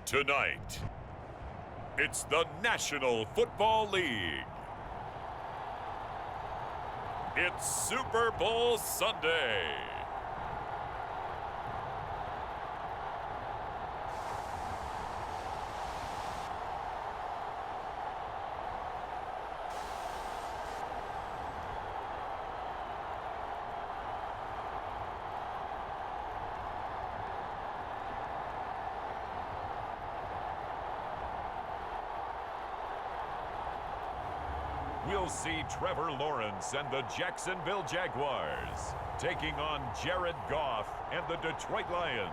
Tonight, it's the National Football League. It's Super Bowl Sunday. We'll see Trevor Lawrence and the Jacksonville Jaguars taking on Jared Goff and the Detroit Lions.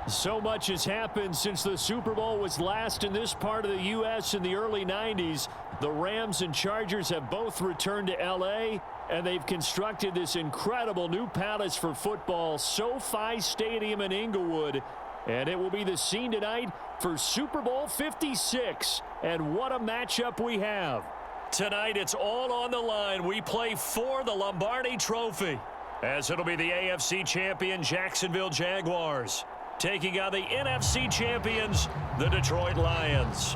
So much has happened since the Super Bowl was last in this part of the U.S. in the early 90s. The Rams and Chargers have both returned to L.A., and they've constructed this incredible new palace for football, SoFi Stadium in Inglewood. And it will be the scene tonight for Super Bowl 56. And what a matchup we have. Tonight, it's all on the line. We play for the Lombardi Trophy, as it'll be the AFC champion Jacksonville Jaguars taking on the NFC champions, the Detroit Lions.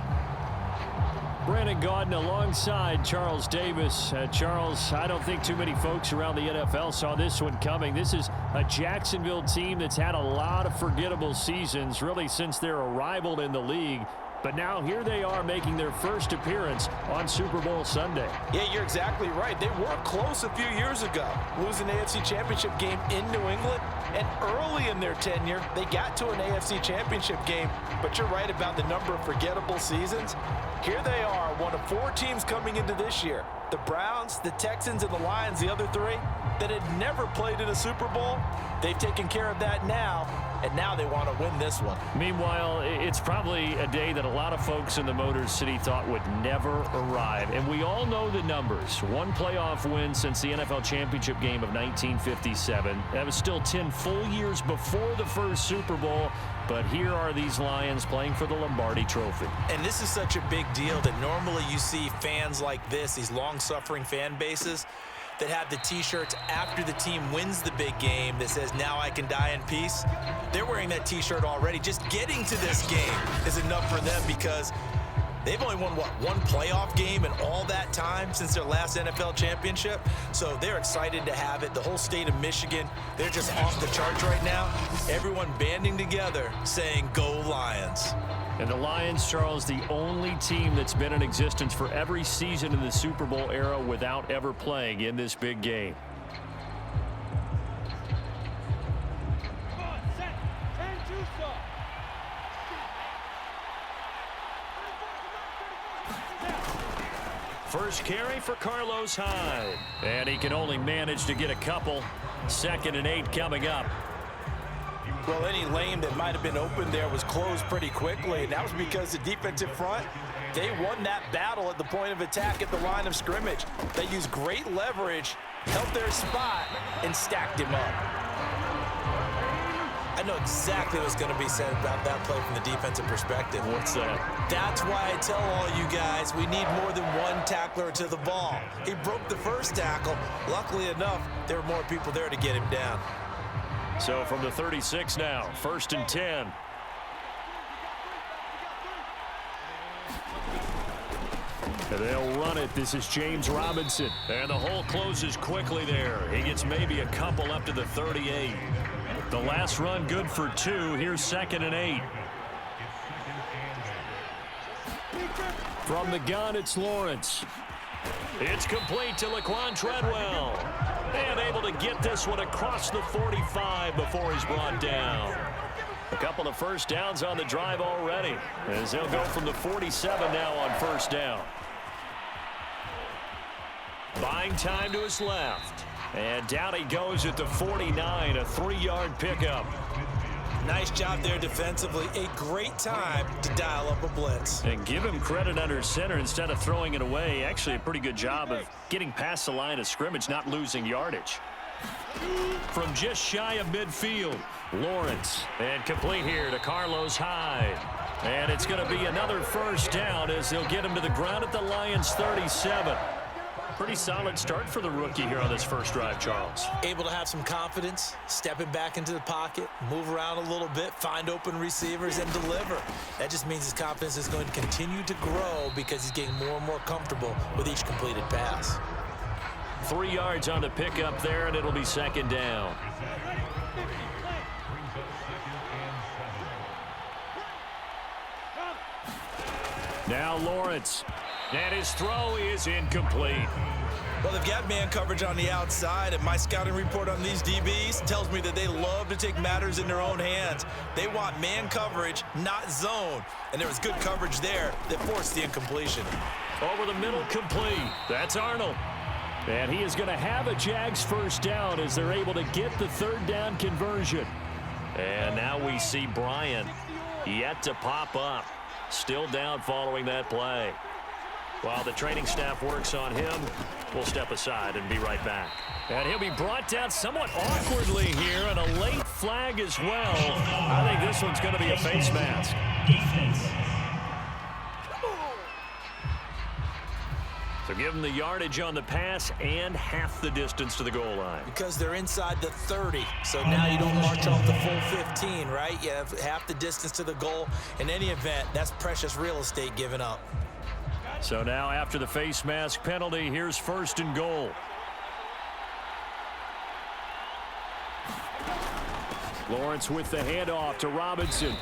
Brandon Gaudin alongside Charles Davis. Charles, I don't think too many folks around the NFL saw this one coming. This is a Jacksonville team that's had a lot of forgettable seasons, really since their arrival in the league. But now here they are making their first appearance on Super Bowl Sunday. Yeah, you're exactly right. They were close a few years ago, losing the AFC Championship game in New England. And early in their tenure, they got to an AFC Championship game. But you're right about the number of forgettable seasons. Here they are, one of four teams coming into this year. The Browns, the Texans, and the Lions, the other three, that had never played in a Super Bowl. They've taken care of that now, and now they want to win this one. Meanwhile, it's probably a day that a lot of folks in the Motor City thought would never arrive. And we all know the numbers. One playoff win since the NFL Championship game of 1957. That was still 10 full years before the first Super Bowl. But here are these Lions playing for the Lombardi Trophy. And this is such a big deal that normally you see fans like this, these long-suffering fan bases, that have the T-shirts after the team wins the big game that says, "Now I can die in peace." They're wearing that T-shirt already. Just getting to this game is enough for them because they've only won, one playoff game in all that time since their last NFL championship. So they're excited to have it. The whole state of Michigan, they're just off the charts right now. Everyone banding together saying, "Go Lions." And the Lions, Charles, the only team that's been in existence for every season in the Super Bowl era without ever playing in this big game. First carry for Carlos Hyde. And he can only manage to get a couple. 2nd and 8 coming up. Well, any lane that might have been open there was closed pretty quickly, and that was because the defensive front, they won that battle at the point of attack at the line of scrimmage. They used great leverage, held their spot, and stacked him up. I know exactly what's going to be said about that play from the defensive perspective. What's that? That's why I tell all you guys we need more than one tackler to the ball. He broke the first tackle. Luckily enough, there were more people there to get him down. So from the 36 now, 1st and 10. And they'll run it. This is James Robinson. And the hole closes quickly there. He gets maybe a couple up to the 38. The last run good for 2. Here's 2nd and 8. From the gun, it's Lawrence. It's complete to Laquan Treadwell. And able to get this one across the 45 before he's brought down. A couple of first downs on the drive already, as they'll go from the 47 now on 1st down. Buying time to his left. And down he goes at the 49, a 3-yard pickup. Nice job there defensively. A great time to dial up a blitz. And give him credit under center instead of throwing it away. Actually a pretty good job of getting past the line of scrimmage, not losing yardage. From just shy of midfield, Lawrence. And complete here to Carlos Hyde. And it's going to be another first down as they'll get him to the ground at the Lions' 37. Pretty solid start for the rookie here on this first drive, Charles. Able to have some confidence, stepping back into the pocket, move around a little bit, find open receivers, and deliver. That just means his confidence is going to continue to grow because he's getting more and more comfortable with each completed pass. 3 yards on the pickup there, and it'll be second down. Now Lawrence. And his throw is incomplete. Well, they've got man coverage on the outside, and my scouting report on these DBs tells me that they love to take matters in their own hands. They want man coverage, not zone. And there was good coverage there that forced the incompletion. Over the middle, complete. That's Arnold. And he is going to have a Jags first down as they're able to get the third down conversion. And now we see Bryant yet to pop up. Still down following that play. While the training staff works on him, we'll step aside and be right back. And he'll be brought down somewhat awkwardly here, and a late flag as well. I think this one's going to be a face mask. So give them the yardage on the pass and half the distance to the goal line. Because they're inside the 30, so now you don't march off the full 15, right? You have half the distance to the goal. In any event, that's precious real estate given up. So now after the face mask penalty, here's first and goal. Lawrence with the handoff to Robinson.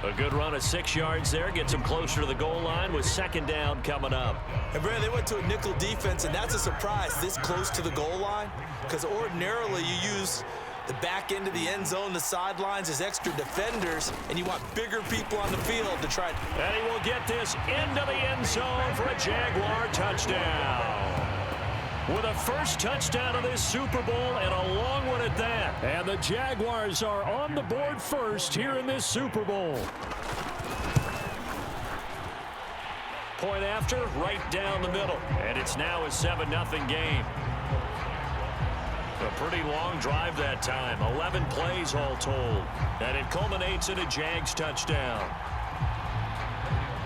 A good run of 6 yards there. Gets him closer to the goal line with second down coming up. And, Brad, they went to a nickel defense, and that's a surprise this close to the goal line because ordinarily you use the back end of the end zone, the sidelines as extra defenders, and you want bigger people on the field to try. And he will get this into the end zone for a Jaguar touchdown. With a first touchdown of this Super Bowl and a long one at that. And the Jaguars are on the board first here in this Super Bowl. Point after, right down the middle. And it's now a 7-0 game. A pretty long drive that time. 11 plays all told. And it culminates in a Jags touchdown.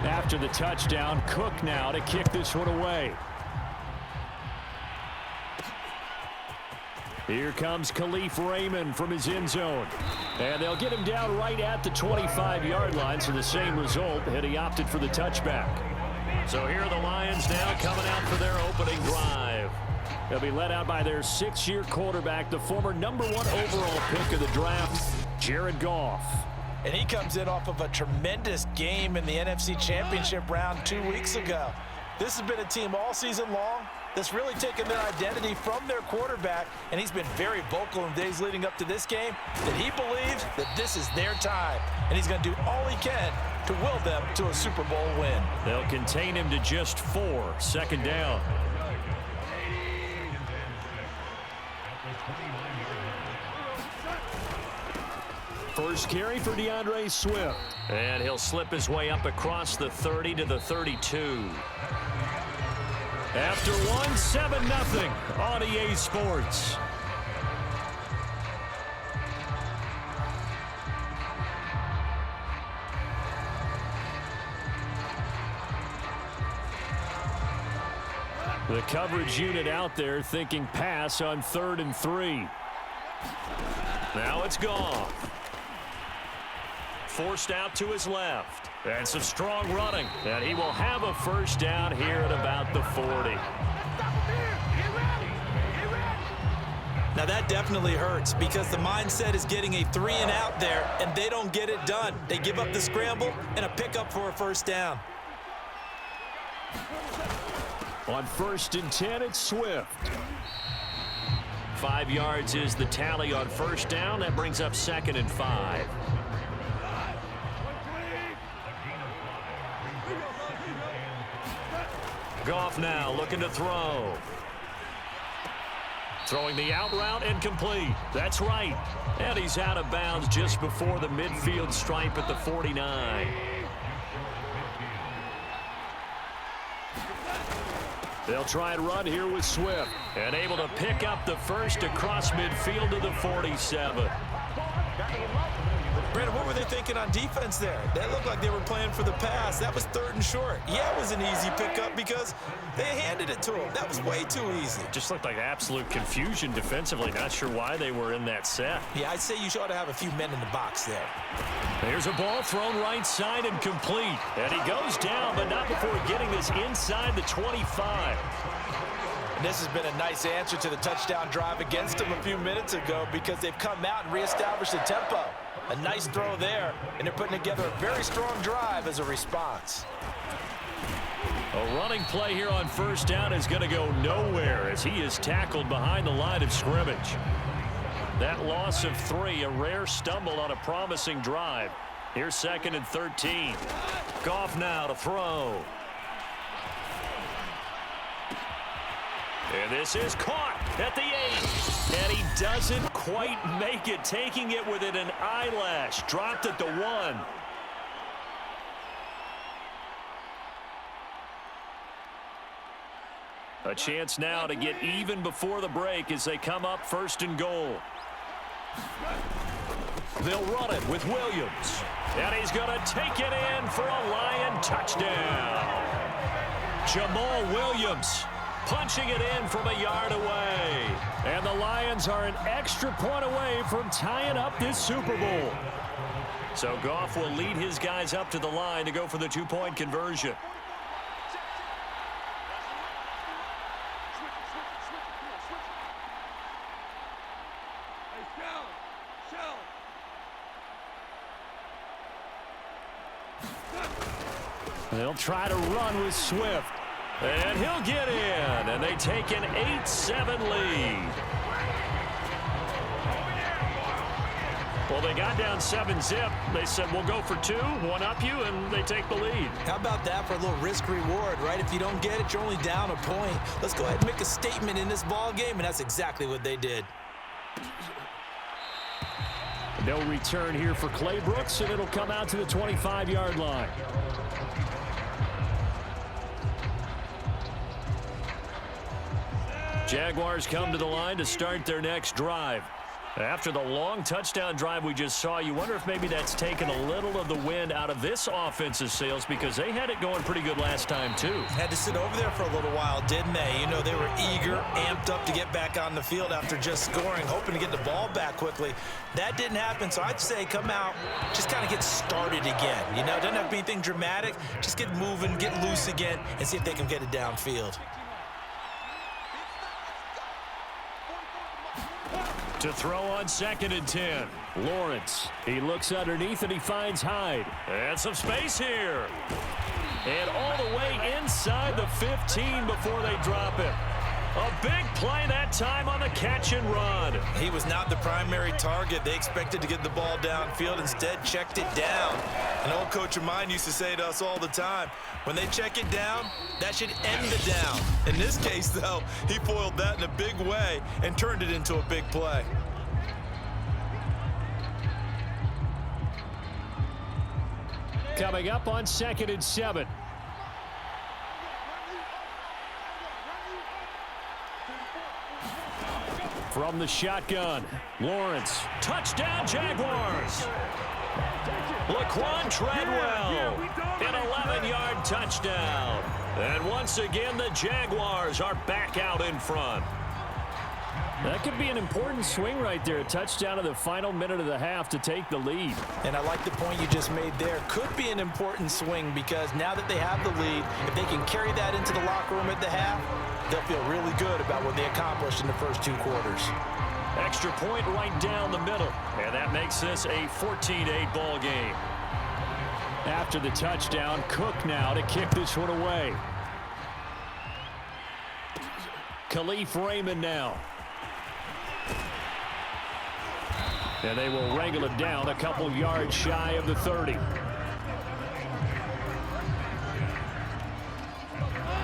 After the touchdown, Cook now to kick this one away. Here comes Khalif Raymond from his end zone. And they'll get him down right at the 25-yard line, so the same result, and he opted for the touchback. So here are the Lions now coming out for their opening drive. They'll be led out by their 6-year quarterback, the former #1 overall pick of the draft, Jared Goff. And he comes in off of a tremendous game in the NFC Championship round 2 weeks ago. This has been a team all season long that's really taken their identity from their quarterback, and he's been very vocal in days leading up to this game that he believes that this is their time, and he's going to do all he can to will them to a Super Bowl win. They'll contain him to just 4, second down. First carry for DeAndre Swift. And he'll slip his way up across the 30 to the 32. After one, 7-0 on EA Sports. The coverage unit out there thinking pass on 3rd and 3. Now it's gone. Forced out to his left. And some strong running. And he will have a first down here at about the 40. Now that definitely hurts because the mindset is getting a 3-and-out there, and they don't get it done. They give up the scramble and a pickup for a first down. On 1st and 10, it's Swift. 5 yards is the tally on first down. That brings up 2nd and 5. Goff now looking to throw. Throwing the out route and complete. That's right. And he's out of bounds just before the midfield stripe at the 49. They'll try and run here with Swift. And able to pick up the first across midfield to the 47. Brandon, what were they thinking on defense there? That looked like they were playing for the pass. That was 3rd and short. Yeah, it was an easy pickup because they handed it to him. That was way too easy. Just looked like absolute confusion defensively. Not sure why they were in that set. Yeah, I'd say you ought to have a few men in the box there. There's a ball thrown right side and complete. And he goes down, but not before getting this inside the 25. And this has been a nice answer to the touchdown drive against them a few minutes ago because they've come out and reestablished the tempo. A nice throw there, and they're putting together a very strong drive as a response. A running play here on 1st down is going to go nowhere as he is tackled behind the line of scrimmage. That loss of 3, a rare stumble on a promising drive. Here's 2nd and 13. Goff now to throw. And this is caught at the 8. And he doesn't quite make it, taking it within an eyelash. Dropped at the 1. A chance now to get even before the break as they come up 1st and goal. They'll run it with Williams. And he's going to take it in for a Lion touchdown. Jamal Williams punching it in from a yard away. And the Lions are an extra point away from tying up this Super Bowl. So Goff will lead his guys up to the line to go for the 2-point conversion. They'll try to run with Swift. And he'll get in. And they take an 8-7 lead. Well, they got down 7-zip. They said, we'll go for 2, one up you, and they take the lead. How about that for a little risk-reward, right? If you don't get it, you're only down a point. Let's go ahead and make a statement in this ball game, and that's exactly what they did. No return here for Clay Brooks, and it'll come out to the 25-yard line. Jaguars come to the line to start their next drive. After the long touchdown drive we just saw, you wonder if maybe that's taken a little of the wind out of this offense's sails because they had it going pretty good last time, too. Had to sit over there for a little while, didn't they? You know, they were eager, amped up to get back on the field after just scoring, hoping to get the ball back quickly. That didn't happen, so I'd say come out, just kind of get started again. You know, doesn't have to be anything dramatic. Just get moving, get loose again, and see if they can get it downfield. To throw on 2nd and 10. Lawrence. He looks underneath and he finds Hyde. And some space here. And all the way inside the 15 before they drop it. A big play that time on the catch and run. He was not the primary target. They expected to get the ball downfield. Instead, checked it down. An old coach of mine used to say to us all the time, when they check it down, that should end the down. In this case, though, he foiled that in a big way and turned it into a big play. Coming up on 2nd and 7. From the shotgun, Lawrence. Touchdown, Jaguars. Laquan Treadwell, an 11-yard touchdown. And once again, the Jaguars are back out in front. That could be an important swing right there. A touchdown in the final minute of the half to take the lead. And I like the point you just made there. Could be an important swing because now that they have the lead, if they can carry that into the locker room at the half, they'll feel really good about what they accomplished in the first 2 quarters. Extra point right down the middle. And that makes this a 14-8 ball game. After the touchdown, Cook now to kick this one away. Khalif Raymond now. And they will wrangle it down a couple yards shy of the 30.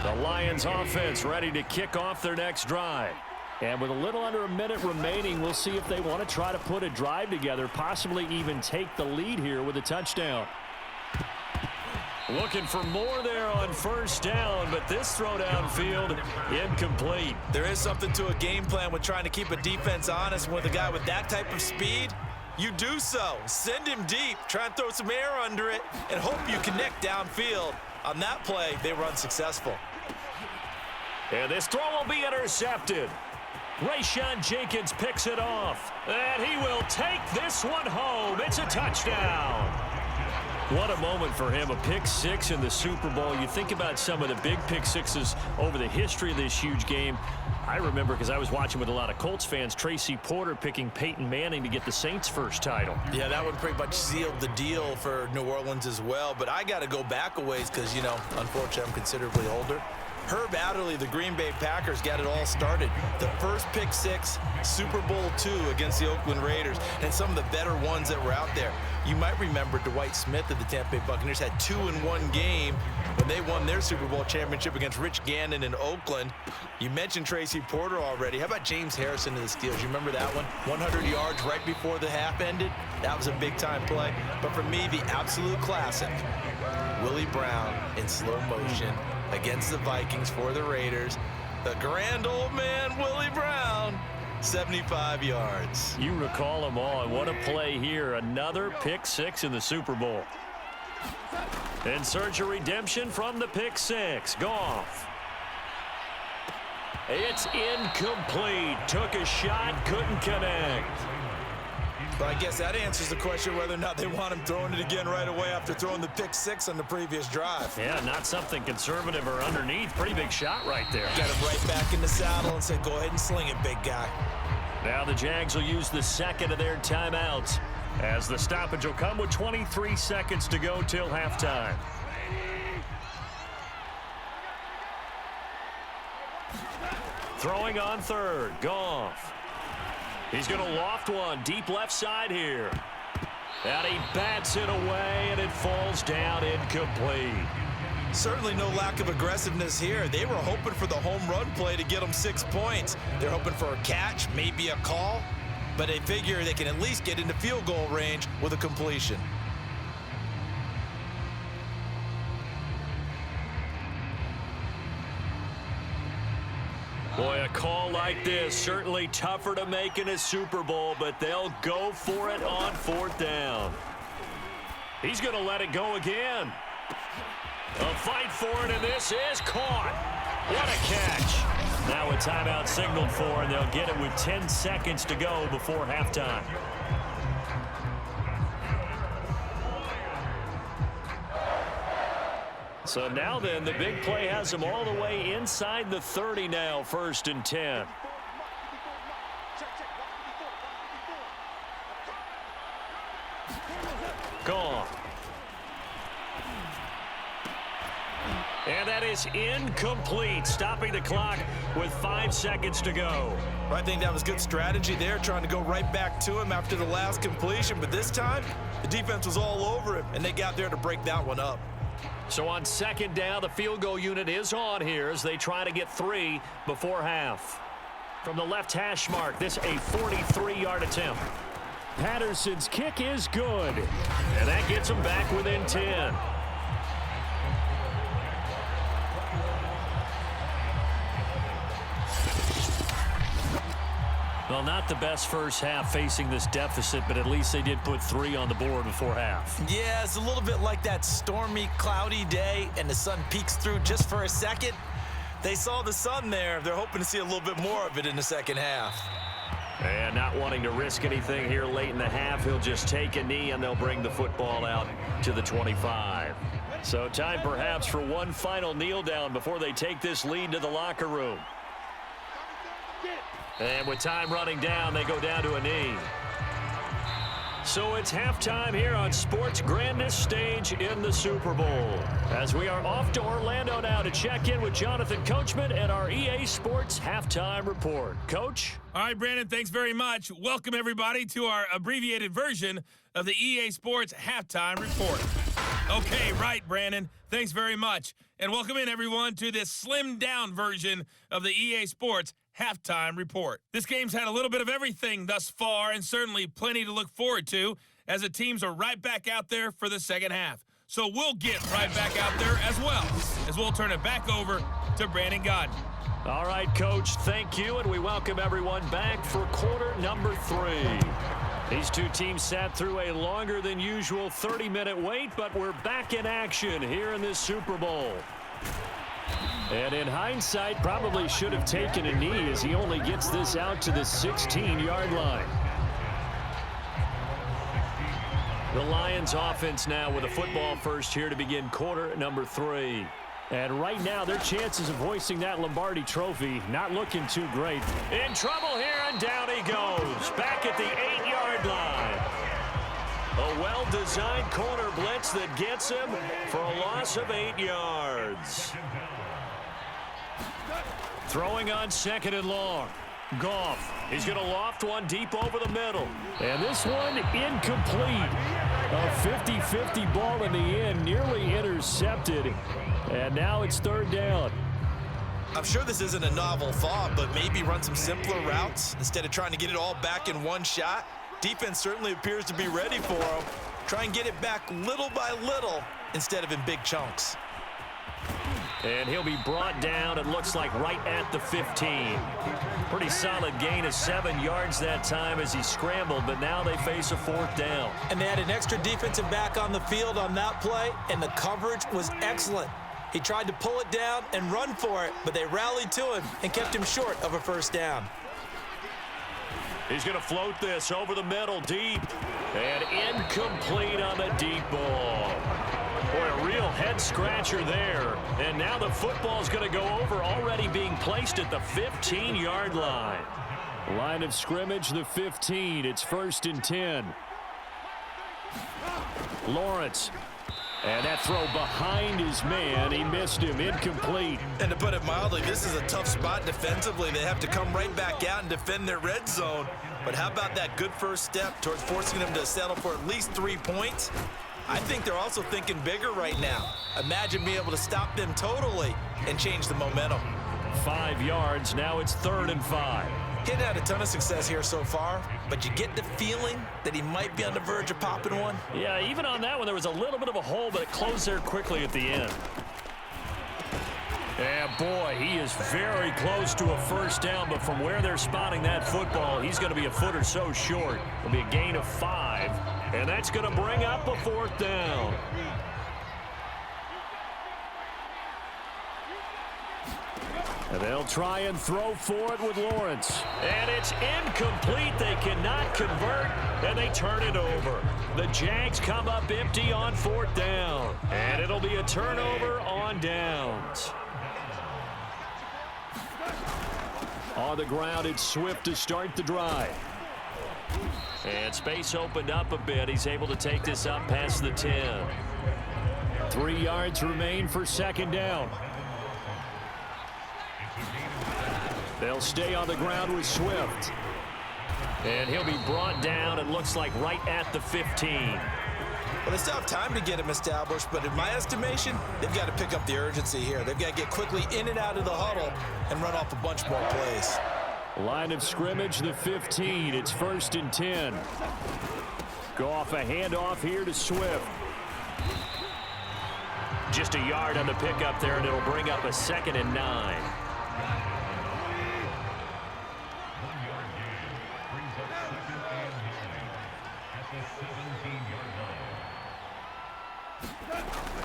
The Lions offense ready to kick off their next drive. And with a little under a minute remaining, we'll see if they want to try to put a drive together, possibly even take the lead here with a touchdown. Looking for more there on 1st down, but this throw downfield incomplete. There is something to a game plan with trying to keep a defense honest with a guy with that type of speed. you do so. Send him deep, try and throw some air under it, and hope you connect downfield. On that play, they were unsuccessful. And this throw will be intercepted. Rayshawn Jenkins picks it off, and he will take this one home. It's a touchdown. What a moment for him, a pick six in the Super Bowl. You think about some of the big pick sixes over the history of this huge game. I remember, because I was watching with a lot of Colts fans, Tracy Porter picking Peyton Manning to get the Saints' first title. Yeah, that one pretty much sealed the deal for New Orleans as well. But I got to go back a ways because, you know, unfortunately I'm considerably older. Herb Adderley, the Green Bay Packers, got it all started. The first pick six, Super Bowl II against the Oakland Raiders, and some of the better ones that were out there. You might remember Dwight Smith of the Tampa Bay Buccaneers had 2 in one game when they won their Super Bowl championship against Rich Gannon in Oakland. You mentioned Tracy Porter already. How about James Harrison of the Steelers? You remember that one? 100 yards right before the half ended. That was a big-time play. But for me, the absolute classic, Willie Brown in slow motion against the Vikings for the Raiders. The grand old man, Willie Brown, 75 yards. You recall them all, and what a play here. Another pick six in the Super Bowl. In search of redemption from the pick six. Goff. It's incomplete. Took a shot, couldn't connect. But I guess that answers the question whether or not they want him throwing it again right away after throwing the pick six on the previous drive. Yeah, not something conservative or underneath. Pretty big shot right there. Got him right back in the saddle and said, go ahead and sling it, big guy. Now the Jags will use the second of their timeouts, as the stoppage will come with 23 seconds to go till halftime. Throwing on third, Goff. He's going to loft one deep left side here. And he bats it away, and it falls down incomplete. Certainly no lack of aggressiveness here. They were hoping for the home run play to get them 6 points. They're hoping for a catch, maybe a call, but they figure they can at least get into field goal range with a completion. Boy, a call like this, certainly tougher to make in a Super Bowl, but they'll go for it on fourth down. He's going to let it go again. A fight for it, and this is caught. What a catch. Now a timeout signaled for, and they'll get it with 10 seconds to go before halftime. So now then, the big play has them all the way inside the 30 now, 1st and 10. Gone. And that is incomplete, stopping the clock with 5 seconds to go. I think that was good strategy there, trying to go right back to him after the last completion. But this time, the defense was all over him, and they got there to break that one up. So on second down, the field goal unit is on here as they try to get 3 before half. From the left hash mark, this a 43-yard attempt. Patterson's kick is good, and that gets them back within 10. Well, not the best first half facing this deficit, but at least they did put 3 on the board before half. Yeah, it's a little bit like that stormy, cloudy day, and the sun peeks through just for a second. They saw the sun there. They're hoping to see a little bit more of it in the second half. And not wanting to risk anything here late in the half, he'll just take a knee, and they'll bring the football out to the 25. So time perhaps for one final kneel down before they take this lead to the locker room. And with time running down, they go down to a knee. So it's halftime here on sports' grandest stage in the Super Bowl. As we are off to Orlando now to check in with Jonathan Coachman and our EA Sports Halftime Report. Coach? All right, Brandon, thanks very much. Welcome, everybody, to our abbreviated version of the EA Sports Halftime Report. Okay, right, Brandon. Thanks very much. And welcome in, everyone, to this slimmed-down version of the EA Sports Halftime Report. This game's had a little bit of everything thus far, and certainly plenty to look forward to, as the teams are right back out there for the second half. So we'll get right back out there as well, as we'll turn it back over to Brandon Godden. All right, Coach, thank you, and we welcome everyone back for quarter number 3. These two teams sat through a longer than usual 30-minute wait, but we're back in action here in this Super Bowl. And in hindsight, probably should have taken a knee as he only gets this out to the 16-yard line. The Lions offense now with a football first here to begin quarter number 3. And right now, their chances of hoisting that Lombardi trophy not looking too great. In trouble here, and down he goes. Back at the 8-yard line. A well-designed corner blitz that gets him for a loss of 8 yards. Throwing on 2nd and long. Goff. He's going to loft one deep over the middle. And this one incomplete. A 50-50 ball in the end, nearly intercepted. And now it's 3rd down. I'm sure this isn't a novel thought, but maybe run some simpler routes instead of trying to get it all back in one shot. Defense certainly appears to be ready for him. Try and get it back little by little instead of in big chunks. And he'll be brought down, it looks like, right at the 15. Pretty solid gain of 7 yards that time as he scrambled, but now they face a 4th down. And they had an extra defensive back on the field on that play, and the coverage was excellent. He tried to pull it down and run for it, but they rallied to him and kept him short of a 1st down. He's going to float this over the middle deep. And incomplete on the deep ball. Boy, a real head-scratcher there. And now the football's going to go over, already being placed at the 15-yard line. Line of scrimmage, the 15. It's 1st and 10. Lawrence. And that throw behind his man. He missed him. Incomplete. And to put it mildly, this is a tough spot defensively. They have to come right back out and defend their red zone. But how about that good first step towards forcing them to settle for at least 3 points? I think they're also thinking bigger right now. Imagine being able to stop them totally and change the momentum. 5 yards. Now it's 3rd and 5. He's had a ton of success here so far, but you get the feeling that he might be on the verge of popping one. Yeah, even on that one, there was a little bit of a hole, but it closed there quickly at the end. Yeah, boy, he is very close to a 1st down, but from where they're spotting that football, he's going to be a foot or so short. It'll be a gain of 5, and that's going to bring up a 4th down. And they'll try and throw for it with Lawrence. And it's incomplete. They cannot convert, and they turn it over. The Jags come up empty on 4th down. And it'll be a turnover on downs. On the ground, it's Swift to start the drive. And space opened up a bit. He's able to take this up past the 10. 3 yards remain for 2nd down. They'll stay on the ground with Swift. And he'll be brought down, it looks like, right at the 15. Well, they still have time to get him established, but in my estimation, they've got to pick up the urgency here. They've got to get quickly in and out of the huddle and run off a bunch more plays. Line of scrimmage, the 15. It's 1st and 10. Goff, a handoff here to Swift. Just a yard on the pickup there, and it'll bring up a 2nd and 9.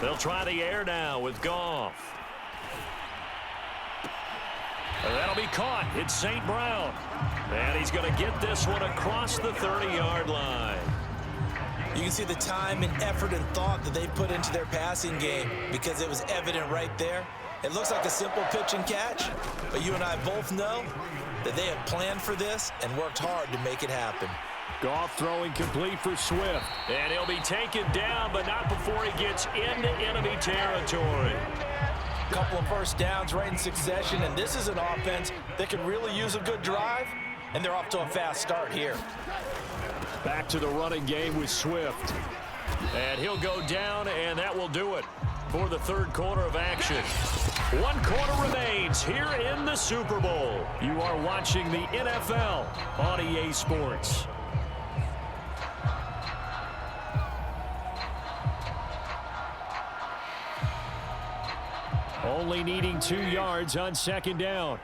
They'll try the air now with Goff. And that'll be caught. It's St. Brown. And he's going to get this one across the 30-yard line. You can see the time and effort and thought that they've put into their passing game because it was evident right there. It looks like a simple pitch and catch, but you and I both know that they have planned for this and worked hard to make it happen. Goff throwing complete for Swift. And he'll be taken down, but not before he gets into enemy territory. A couple of 1st downs right in succession, and this is an offense that can really use a good drive, and they're off to a fast start here. Back to the running game with Swift. And he'll go down, and that will do it for the 3rd quarter of action. 1 quarter remains here in the Super Bowl. You are watching the NFL on EA Sports. Only needing 2 yards on 2nd down.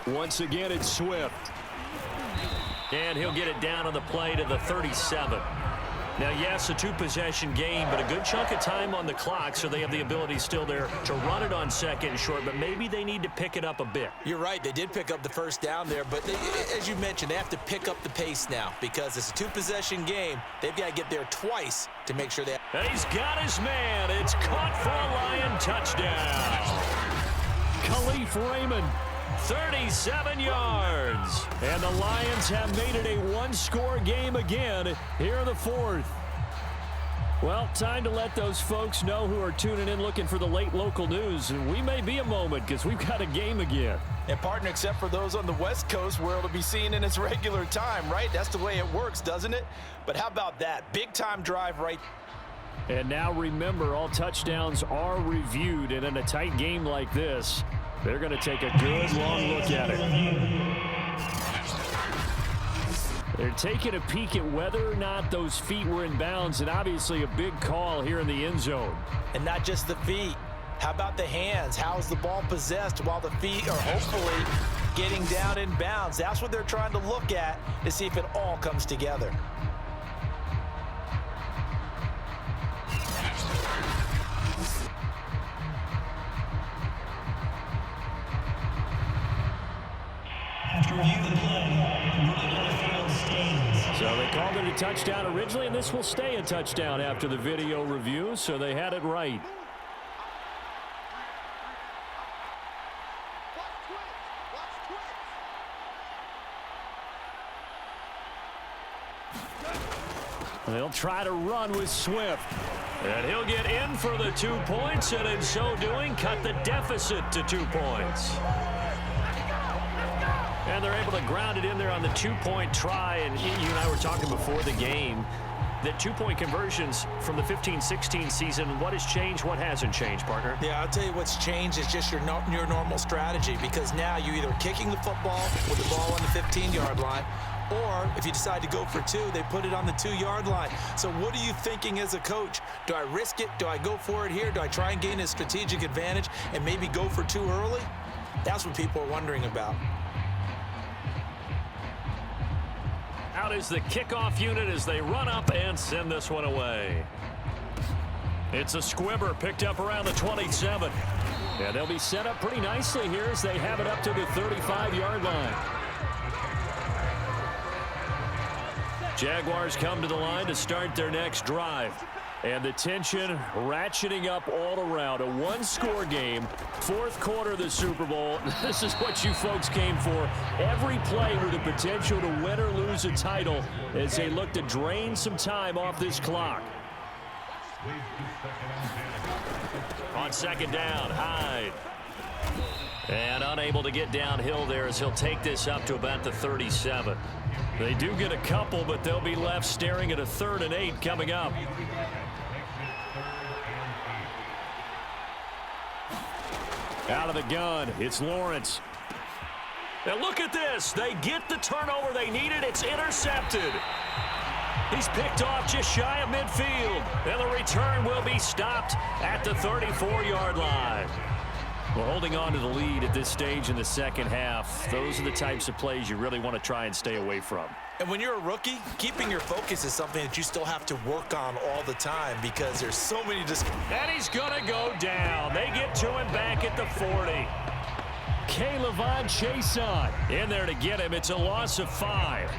Once again, it's Swift. And he'll get it down on the play to the 37. Now, yes, a two-possession game, but a good chunk of time on the clock, so they have the ability still there to run it on second and short, but maybe they need to pick it up a bit. You're right. They did pick up the first down there, but as you mentioned, they have to pick up the pace now because it's a two-possession game. They've got to get there twice to make sure they... And he's got his man. It's caught for a Lion touchdown. Khalif Raymond, 37 yards. And the Lions have made it a one-score game again here in the fourth. Well, time to let those folks know who are tuning in looking for the late local news. And we may be a moment because we've got a game again. And partner, except for those on the West Coast where it'll be seen in its regular time, right? That's the way it works, doesn't it? But how about that? Big-time drive right. And now remember, all touchdowns are reviewed. And in a tight game like this, they're going to take a good long look at it. They're taking a peek at whether or not those feet were in bounds, and obviously a big call here in the end zone. And not just the feet. How about the hands? How's the ball possessed while the feet are hopefully getting down in bounds? That's what they're trying to look at to see if it all comes together. So they called it a touchdown originally, and this will stay a touchdown after the video review, so they had it right. They'll try to run with Swift. And he'll get in for the 2 points, and in so doing, cut the deficit to 2 points. And they're able to ground it in there on the 2-point try. And you and I were talking before the game that 2-point conversions from the 15-16 season, what has changed, what hasn't changed, partner? Yeah, I'll tell you what's changed is just your normal strategy, because now you're either kicking the football with the ball on the 15-yard line, or if you decide to go for 2, they put it on the 2-yard line. So what are you thinking as a coach? Do I risk it? Do I go for it here? Do I try and gain a strategic advantage and maybe go for 2 early? That's what people are wondering about. Out is the kickoff unit as they run up and send this one away. It's a squibber picked up around the 27. And they'll be set up pretty nicely here as they have it up to the 35-yard line. Jaguars come to the line to start their next drive. And the tension ratcheting up all around. A one-score game, fourth quarter of the Super Bowl. This is what you folks came for. Every play with the potential to win or lose a title as they look to drain some time off this clock. On second down, Hyde. And unable to get downhill there as he'll take this up to about the 37. They do get a couple, but they'll be left staring at a 3rd and 8 coming up. Out of the gun, it's Lawrence. Now look at this. They get the turnover they needed. It's intercepted. He's picked off just shy of midfield. And the return will be stopped at the 34-yard line. Well, holding on to the lead at this stage in the second half, those are the types of plays you really want to try and stay away from. And when you're a rookie, keeping your focus is something that you still have to work on all the time because there's so many... And he's going to go down. They get to him back at the 40. K'Lavon Chaisson in there to get him. It's a loss of 5.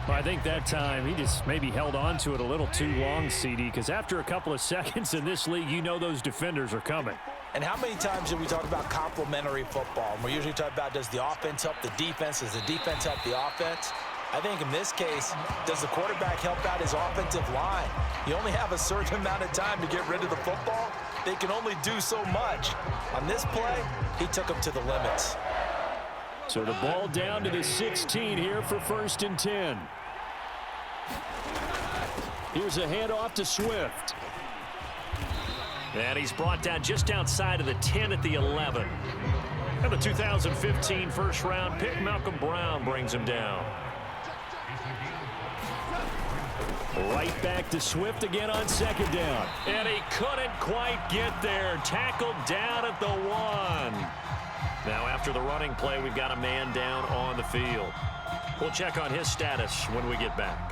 Well, I think that time he just maybe held on to it a little too long, CD, because after a couple of seconds in this league, you know those defenders are coming. And how many times do we talk about complementary football? And we usually talk about, does the offense help the defense? Does the defense help the offense? I think in this case, does the quarterback help out his offensive line? You only have a certain amount of time to get rid of the football. They can only do so much. On this play, he took them to the limits. So the ball down to the 16 here for 1st and 10. Here's a handoff to Swift. And he's brought down just outside of the 10 at the 11. And the 2015 first-round pick, Malcolm Brown, brings him down. Right back to Swift again on second down. And he couldn't quite get there. Tackled down at the 1. Now after the running play, we've got a man down on the field. We'll check on his status when we get back.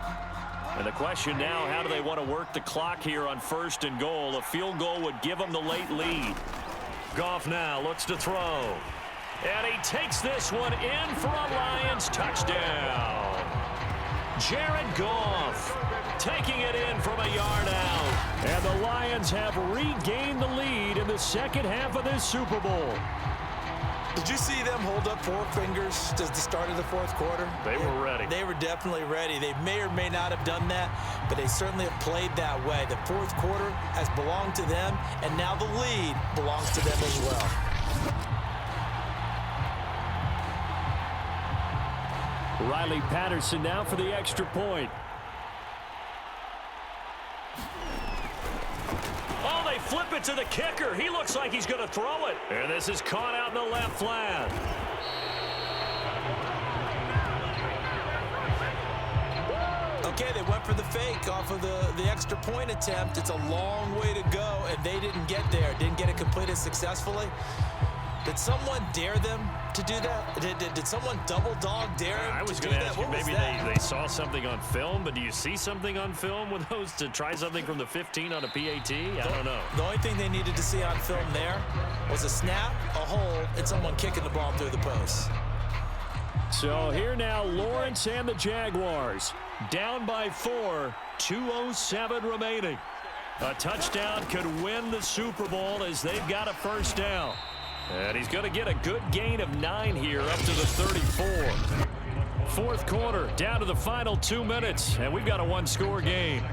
And the question now, how do they want to work the clock here on 1st and goal? A field goal would give them the late lead. Goff now looks to throw. And he takes this one in for a Lions touchdown. Jared Goff taking it in from a yard out. And the Lions have regained the lead in the second half of this Super Bowl. Did you see them hold up 4 fingers at the start of the 4th quarter? They were ready. They were definitely ready. They may or may not have done that, but they certainly have played that way. The 4th quarter has belonged to them, and now the lead belongs to them as well. Riley Patterson now for the extra point. Oh, they flip it to the kicker. He looks like he's going to throw it. And this is caught out in the left flat. Okay, they went for the fake off of the extra point attempt. It's a long way to go, and they didn't get there. Didn't get it completed successfully. Did someone dare them to do that? Did someone double dog dare them I was to do going to that? ask you, What was maybe that? they saw something on film, but do you see something on film with those to try something from the 15 on a PAT? I don't know. The only thing they needed to see on film there was a snap, a hold, and someone kicking the ball through the post. So here now, Lawrence and the Jaguars down by 4, 2:07 remaining. A touchdown could win the Super Bowl as they've got a first down. And he's going to get a good gain of 9 here up to the 34. 4th quarter, down to the final 2 minutes, and we've got a 1-score game.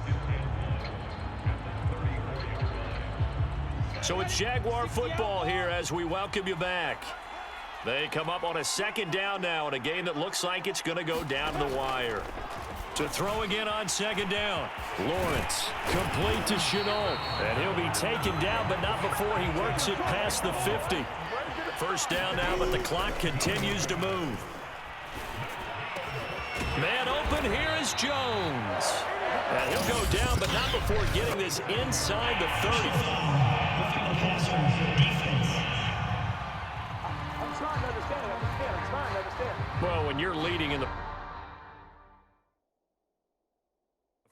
So it's Jaguar football here as we welcome you back. They come up on a 2nd down now in a game that looks like it's going to go down to the wire. To throw again on 2nd down. Lawrence complete to Chenault. And he'll be taken down, but not before he works it past the 50. First down now, but the clock continues to move. Man open, here is Jones. And he'll go down, but not before getting this inside the 30. I'm trying to understand. Well, when you're leading in the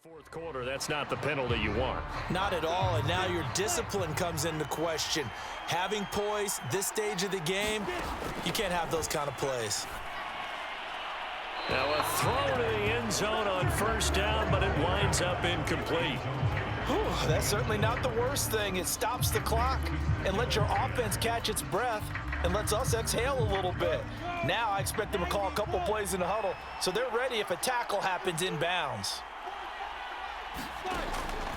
4th quarter, that's not the penalty you want. Not at all, and now your discipline comes into question. Having poise this stage of the game, you can't have those kind of plays. Now a throw to the end zone on 1st down, but it winds up incomplete. Whew, that's certainly not the worst thing. It stops the clock and lets your offense catch its breath and lets us exhale a little bit. Now I expect them to call a couple plays in the huddle so they're ready if a tackle happens inbounds.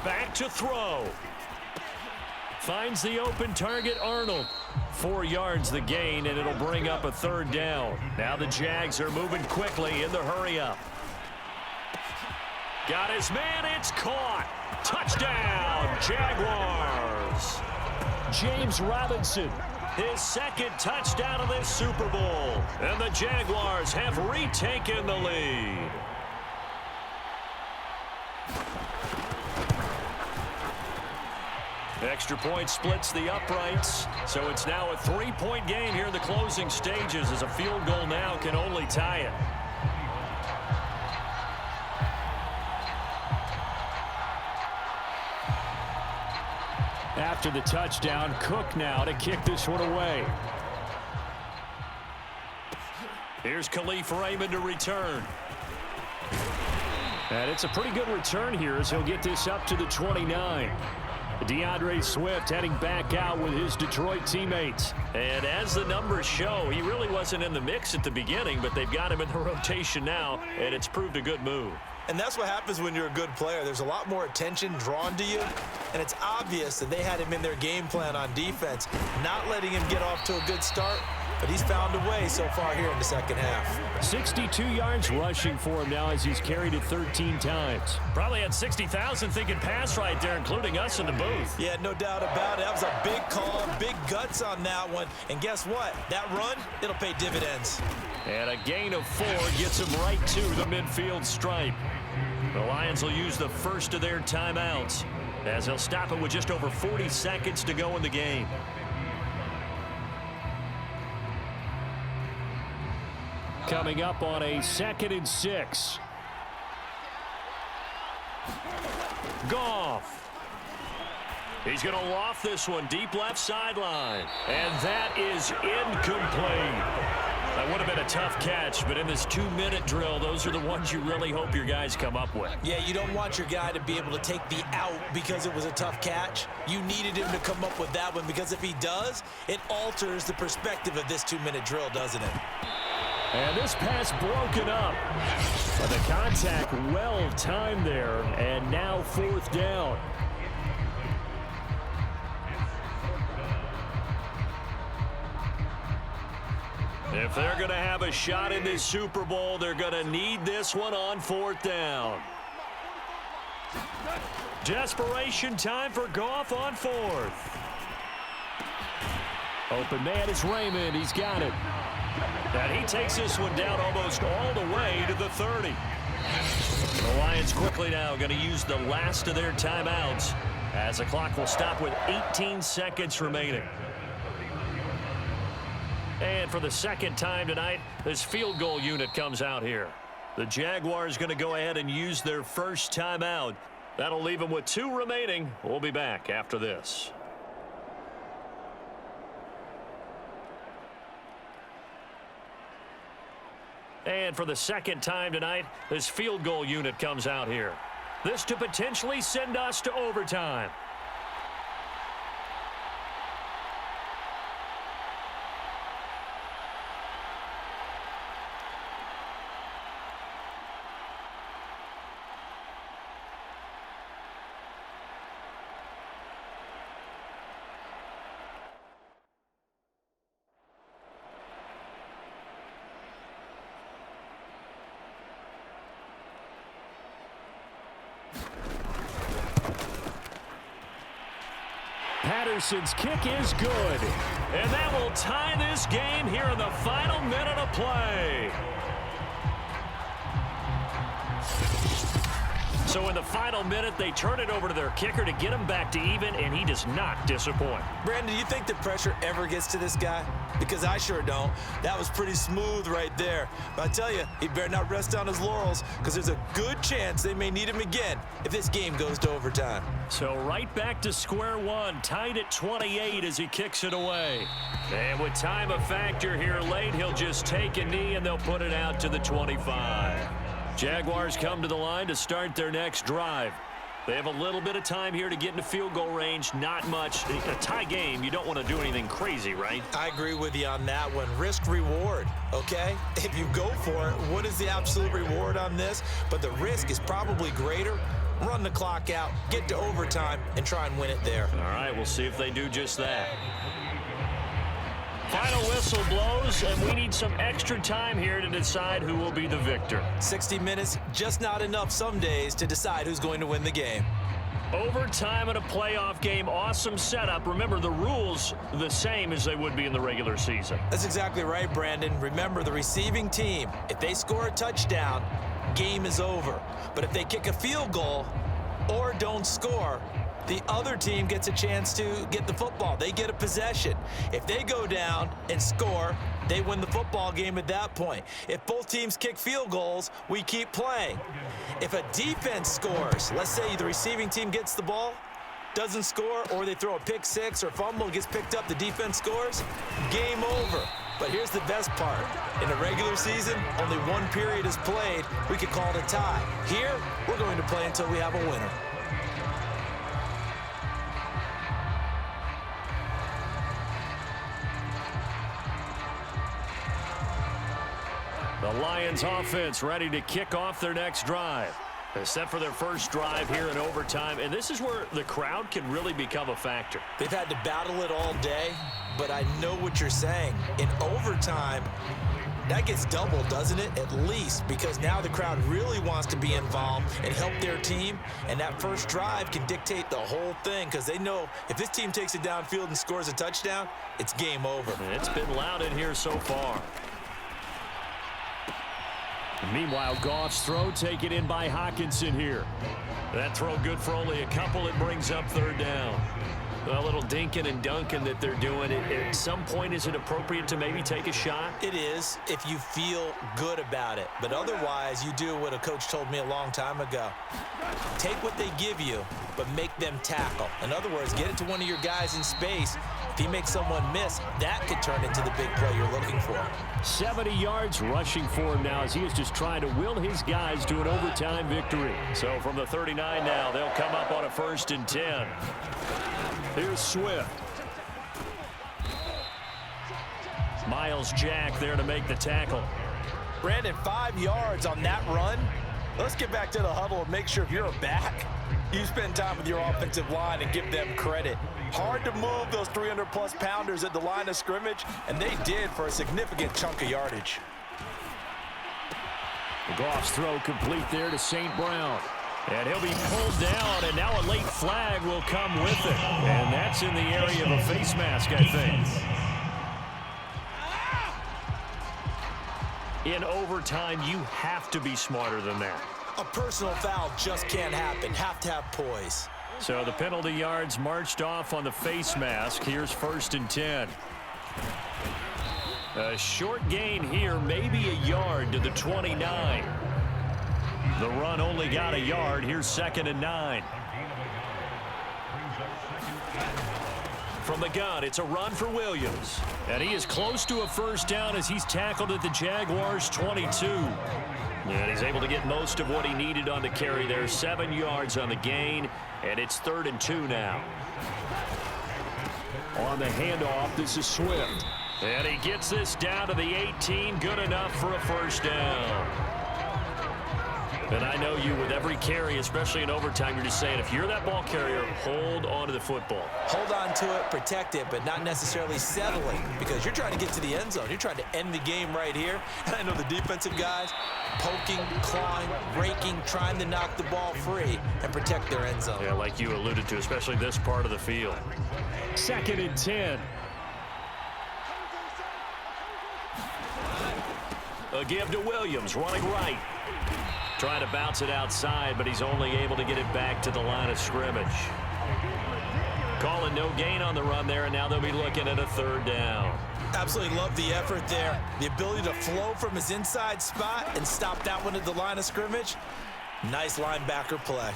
Back to throw. Finds the open target, Arnold. 4 yards the gain, and it'll bring up a 3rd down. Now the Jags are moving quickly in the hurry-up. Got his man, it's caught. Touchdown, Jaguars. James Robinson, his 2nd touchdown of this Super Bowl. And the Jaguars have retaken the lead. Extra point splits the uprights, so it's now a 3-point game here in the closing stages as a field goal now can only tie it. After the touchdown, Cook now to kick this one away. Here's Khalif Raymond to return. And it's a pretty good return here as he'll get this up to the 29. DeAndre Swift heading back out with his Detroit teammates. And as the numbers show, he really wasn't in the mix at the beginning, but they've got him in the rotation now, and it's proved a good move. And that's what happens when you're a good player. There's a lot more attention drawn to you, and it's obvious that they had him in their game plan on defense, not letting him get off to a good start, but he's found a way so far here in the second half. 62 yards rushing for him now as he's carried it 13 times. Probably had 60,000 thinking pass right there, including us in the booth. Yeah, no doubt about it. That was a big call, big guts on that one. And guess what? That run, it'll pay dividends. And a gain of 4 gets him right to the midfield stripe. The Lions will use the first of their timeouts as they'll stop it with just over 40 seconds to go in the game. coming up on a 2nd and 6. Goff. He's going to loft this one deep left sideline. And that is incomplete. That would have been a tough catch, but in this 2-minute drill, those are the ones you really hope your guys come up with. Yeah, you don't want your guy to be able to take the out because it was a tough catch. You needed him to come up with that one, because if he does, it alters the perspective of this 2-minute drill, doesn't it? And this pass broken up. But the contact well timed there, and now 4th down. If they're going to have a shot in this Super Bowl, they're going to need this one on 4th down. Desperation time for Goff on 4th. Open man is Raymond. He's got it. And he takes this one down almost all the way to the 30. The Lions quickly now going to use the last of their timeouts as the clock will stop with 18 seconds remaining. And for the 2nd time tonight, this field goal unit comes out here. The Jaguars going to go ahead and use their first timeout. That'll leave them with 2 remaining. We'll be back after this. And for the 2nd time tonight, this field goal unit comes out here. This to potentially send us to overtime. Patterson's kick is good. And that will tie this game here in the final minute of play. So in the final minute, they turn it over to their kicker to get him back to even, and he does not disappoint. Brandon, do you think the pressure ever gets to this guy? Because I sure don't. That was pretty smooth right there. But I tell you, he better not rest on his laurels, because there's a good chance they may need him again if this game goes to overtime. So right back to square one, tied at 28 as he kicks it away. And with time a factor here late, he'll just take a knee and they'll put it out to the 25. Jaguars come to the line to start their next drive. They have a little bit of time here to get into field goal range, not much. A tie game, you don't want to do anything crazy, right? I agree with you on that one. Risk reward, okay? If you go for it, what is the absolute reward on this? But the risk is probably greater. Run the clock out, get to overtime, and try and win it there. All right, we'll see if they do just that. Final whistle blows, and we need some extra time here to decide who will be the victor. 60 minutes, just not enough some days to decide who's going to win the game. Overtime in a playoff game, awesome setup. Remember, the rules the same as they would be in the regular season. That's exactly right, Brandon. Remember, the receiving team, if they score a touchdown, game is over. But if they kick a field goal or don't score, the other team gets a chance to get the football. They get a possession. If they go down and score, they win the football game at that point. If both teams kick field goals, we keep playing. If a defense scores, let's say the receiving team gets the ball, doesn't score, or they throw a pick six or fumble, gets picked up, the defense scores, game over. But here's the best part. In a regular season, only one period is played. We could call it a tie. Here, we're going to play until we have a winner. The Lions offense ready to kick off their next drive. They're set for their first drive here in overtime, and this is where the crowd can really become a factor. They've had to battle it all day, but I know what you're saying. In overtime, that gets doubled, doesn't it? At least, because now the crowd really wants to be involved and help their team, and that first drive can dictate the whole thing, because they know if this team takes it downfield and scores a touchdown, it's game over. And it's been loud in here so far. Meanwhile, Goff's throw taken in by Hockenson here. That throw good for only a couple. It brings up third down. A little dinking and dunking that they're doing. At some point, is it appropriate to maybe take a shot? It is if you feel good about it. But otherwise, you do what a coach told me a long time ago. Take what they give you, but make them tackle. In other words, get it to one of your guys in space. If he makes someone miss, that could turn into the big play you're looking for. 70 yards rushing for him now as he is just trying to will his guys to an overtime victory. So from the 39 now, they'll come up on a 1st and 10. Here's Swift. Miles Jack there to make the tackle. Brandon, 5 yards on that run. Let's get back to the huddle and make sure if you're a back, you spend time with your offensive line and give them credit. Hard to move those 300-plus pounders at the line of scrimmage, and they did for a significant chunk of yardage. Goff's throw complete there to St. Brown. And he'll be pulled down, and now a late flag will come with it. And that's in the area of a face mask, I think. In overtime, you have to be smarter than that. A personal foul just can't happen. Have to have poise. So the penalty yards marched off on the face mask. Here's 1st and 10. A short gain here, maybe a yard to the 29. The run only got a yard. Here's 2nd and 9. From the gun, it's a run for Williams. And he is close to a 1st down as he's tackled at the Jaguars' 22. And he's able to get most of what he needed on the carry there. 7 yards on the gain, and it's 3rd and 2 now. On the handoff, this is Swift. And he gets this down to the 18. Good enough for a 1st down. And I know you, with every carry, especially in overtime, you're just saying, if you're that ball carrier, hold on to the football. Hold on to it, protect it, but not necessarily settling, because you're trying to get to the end zone. You're trying to end the game right here. And I know the defensive guys poking, clawing, raking, trying to knock the ball free and protect their end zone. Yeah, like you alluded to, especially this part of the field. 2nd and 10. A give to Williams, running right. Trying to bounce it outside, but he's only able to get it back to the line of scrimmage. Calling no gain on the run there, and now they'll be looking at a 3rd down. Absolutely love the effort there. The ability to flow from his inside spot and stop that one at the line of scrimmage. Nice linebacker play.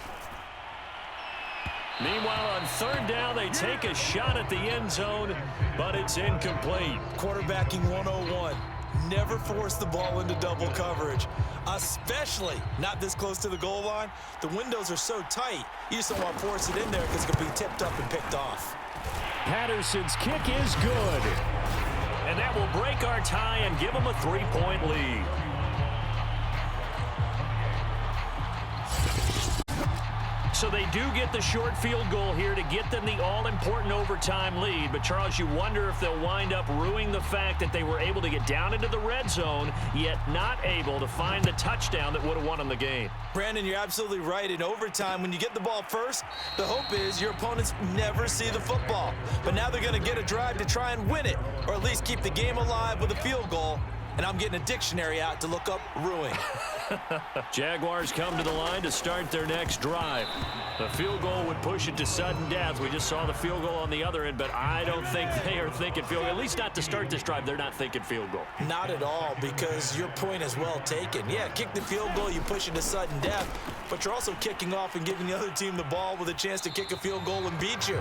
Meanwhile, on 3rd down, they take a shot at the end zone, but it's incomplete. Quarterbacking 101. Never force the ball into double coverage, especially not this close to the goal line. The windows are so tight, you just don't want to force it in there because it could be tipped up and picked off. Patterson's kick is good. And that will break our tie and give them a 3-point lead. So they do get the short field goal here to get them the all-important overtime lead. But, Charles, you wonder if they'll wind up ruining the fact that they were able to get down into the red zone, yet not able to find the touchdown that would have won them the game. Brandon, you're absolutely right. In overtime, when you get the ball first, the hope is your opponents never see the football. But now they're going to get a drive to try and win it, or at least keep the game alive with a field goal. And I'm getting a dictionary out to look up ruin. Jaguars come to the line to start their next drive. The field goal would push it to sudden death. We just saw the field goal on the other end, but I don't think they are thinking field goal. At least not to start this drive. They're not thinking field goal. Not at all, because your point is well taken. Yeah, kick the field goal, you push it to sudden death, but you're also kicking off and giving the other team the ball with a chance to kick a field goal and beat you.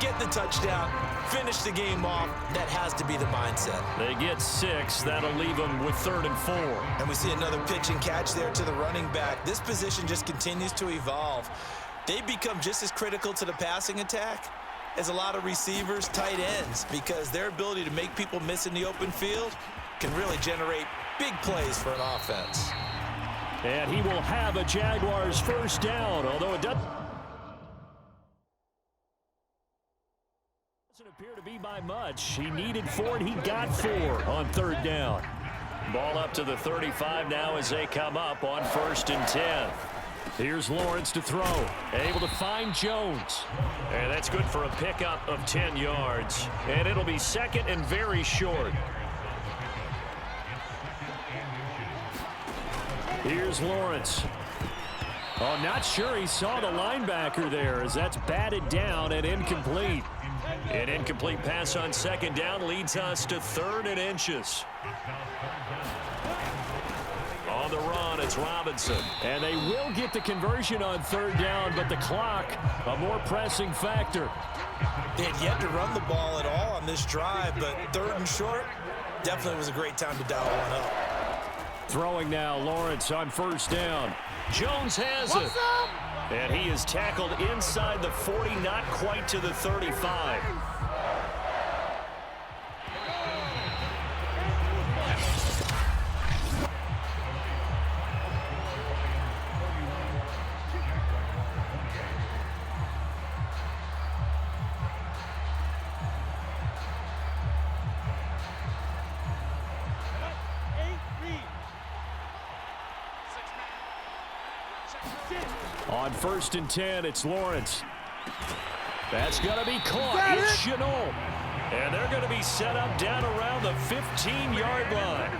Get the touchdown, finish the game off. That has to be the mindset. They get 6. That'll leave them with 3rd and 4. And we see another pitch and catch there to the running back. This position just continues to evolve. They become just as critical to the passing attack as a lot of receivers, tight ends, because their ability to make people miss in the open field can really generate big plays for an offense. And he will have a Jaguars 1st down, although it doesn't appear to be by much. He needed 4, and he got 4 on 3rd down. Ball up to the 35 now as they come up on 1st and 10. Here's Lawrence to throw. Able to find Jones. And that's good for a pickup of 10 yards. And it'll be 2nd and very short. Here's Lawrence. Oh, not sure he saw the linebacker there as that's batted down and incomplete. An incomplete pass on second down leads us to 3rd and inches. On the run, it's Robinson. And they will get the conversion on 3rd down, but the clock, a more pressing factor. They had yet to run the ball at all on this drive, but 3rd and short definitely was a great time to dial one up. Throwing now, Lawrence on 1st down. Jones has it. And he is tackled inside the 40, not quite to the 35. On 1st and 10, it's Lawrence. That's going to be caught. It's Chenault. And they're going to be set up down around the 15-yard line.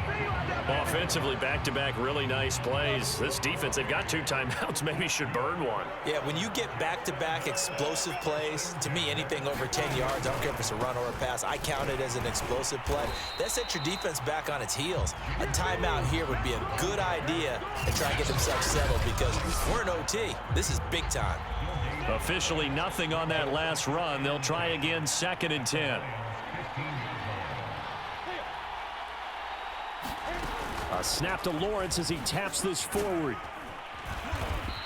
Offensively, back-to-back really nice plays. This defense, they've got 2 timeouts, maybe should burn one. Yeah, when you get back-to-back explosive plays, to me, anything over 10 yards, I don't care if it's a run or a pass, I count it as an explosive play. That sets your defense back on its heels. A timeout here would be a good idea to try and get themselves settled because we're in OT. This is big time. Officially nothing on that last run. They'll try again 2nd and 10. A snap to Lawrence as he taps this forward.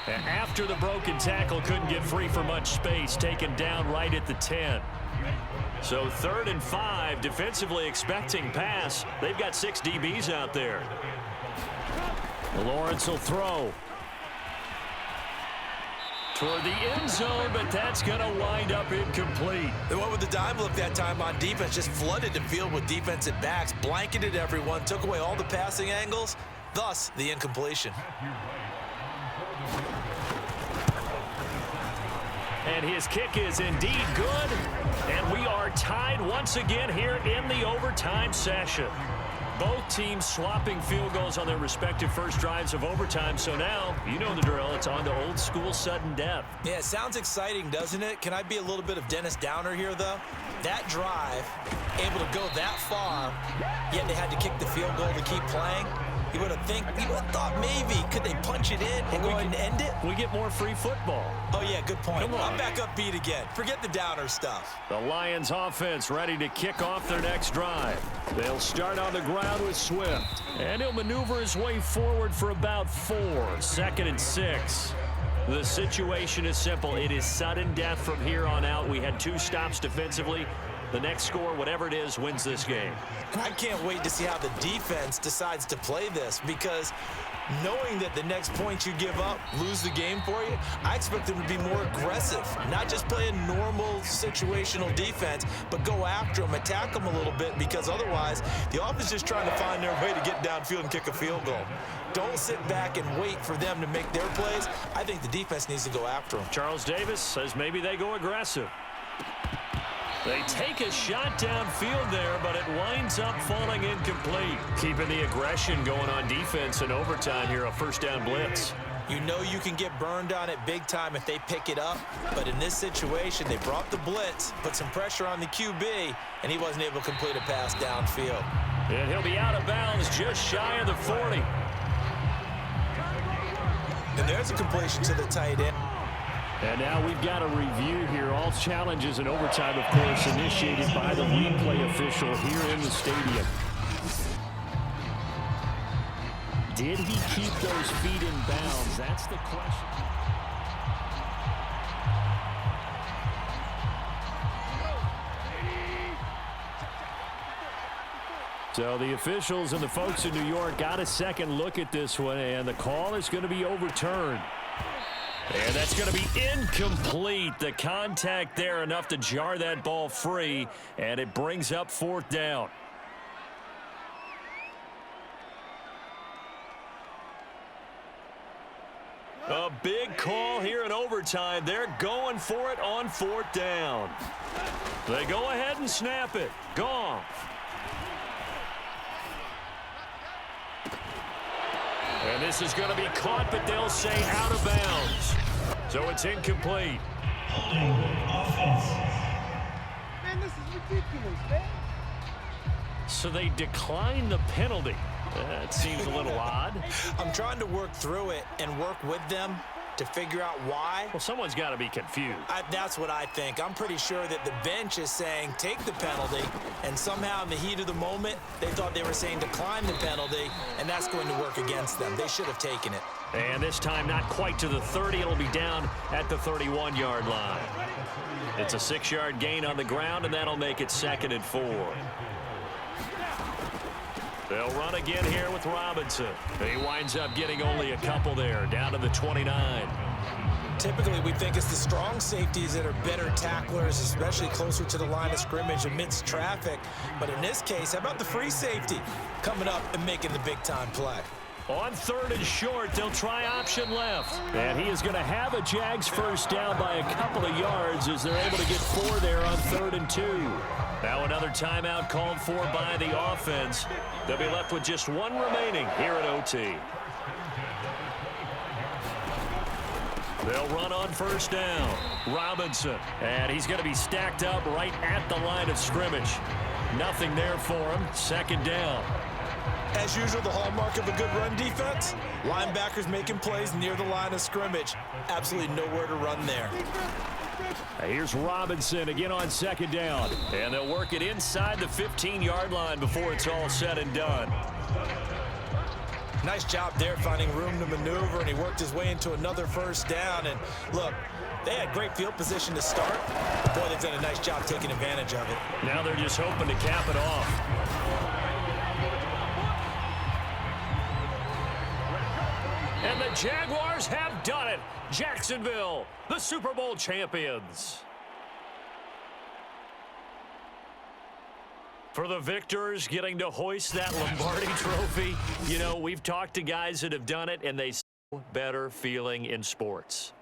And after the broken tackle, couldn't get free for much space, taken down right at the 10. So 3rd and 5, defensively expecting pass. They've got 6 DBs out there. Lawrence will throw toward the end zone, but that's going to wind up incomplete. They went with the dime look that time on defense, just flooded the field with defensive backs, blanketed everyone, took away all the passing angles, thus the incompletion. And his kick is indeed good, and we are tied once again here in the overtime session. Both teams swapping field goals on their respective first drives of overtime. So now, you know the drill. It's on to old school sudden death. Yeah, it sounds exciting, doesn't it? Can I be a little bit of Dennis Downer here, though? That drive, able to go that far, yet they had to kick the field goal to keep playing. You would have thought maybe, could they punch it in and go ahead and end it? We get more free football. Oh, yeah, good point. Come on. I'm back upbeat again. Forget the Downer stuff. The Lions offense ready to kick off their next drive. They'll start on the ground with Swift. And he'll maneuver his way forward for about 4. 2nd and 6. The situation is simple. It is sudden death from here on out. We had 2 stops defensively. The next score, whatever it is, wins this game. And I can't wait to see how the defense decides to play this because knowing that the next point you give up, lose the game for you, I expect them to be more aggressive. Not just play a normal situational defense, but go after them, attack them a little bit because otherwise the offense is just trying to find their way to get downfield and kick a field goal. Don't sit back and wait for them to make their plays. I think the defense needs to go after them. Charles Davis says maybe they go aggressive. They take a shot downfield there, but it winds up falling incomplete. Keeping the aggression going on defense in overtime here, a 1st down blitz. You know you can get burned on it big time if they pick it up, but in this situation, they brought the blitz, put some pressure on the QB, and he wasn't able to complete a pass downfield. And he'll be out of bounds just shy of the 40. And there's a completion to the tight end. And now we've got a review here. All challenges in overtime, of course, initiated by the replay official here in the stadium. Did he keep those feet in bounds? That's the question. So the officials and the folks in New York got a second look at this one, and the call is going to be overturned. And that's going to be incomplete. The contact there enough to jar that ball free, and it brings up 4th down. A big call here in overtime. They're going for it on 4th down. They go ahead and snap it. Goff. And this is going to be caught, but they'll say out of bounds. So it's incomplete. Man, this is ridiculous, man. So they decline the penalty. That seems a little odd. I'm trying to work through it and work with them to figure out why. Well, someone's got to be confused. That's what I think. I'm pretty sure that the bench is saying take the penalty, and somehow in the heat of the moment, they thought they were saying decline the penalty, and that's going to work against them. They should have taken it. And this time not quite to the 30. It'll be down at the 31-yard line. It's a 6-yard gain on the ground, and that'll make it 2nd and 4. They'll run again here with Robinson. He winds up getting only a couple there, down to the 29. Typically, we think it's the strong safeties that are better tacklers, especially closer to the line of scrimmage amidst traffic. But in this case, how about the free safety coming up and making the big-time play? On 3rd and short, they'll try option left. And he is going to have a Jags first down by a couple of yards as they're able to get 4 there on 3rd and 2. Now another timeout called for by the offense. They'll be left with just 1 remaining here at OT. They'll run on 1st down. Robinson. And he's going to be stacked up right at the line of scrimmage. Nothing there for him. 2nd down. As usual, the hallmark of a good run defense, linebackers making plays near the line of scrimmage. Absolutely nowhere to run there. Here's Robinson again on 2nd down. And they'll work it inside the 15-yard line before it's all said and done. Nice job there finding room to maneuver, and he worked his way into another 1st down. And look, they had great field position to start. Boy, they've done a nice job taking advantage of it. Now they're just hoping to cap it off. And the Jaguars have done it. Jacksonville, the Super Bowl champions. For the victors, getting to hoist that Lombardi trophy. You know, we've talked to guys that have done it, and they better feeling in sports.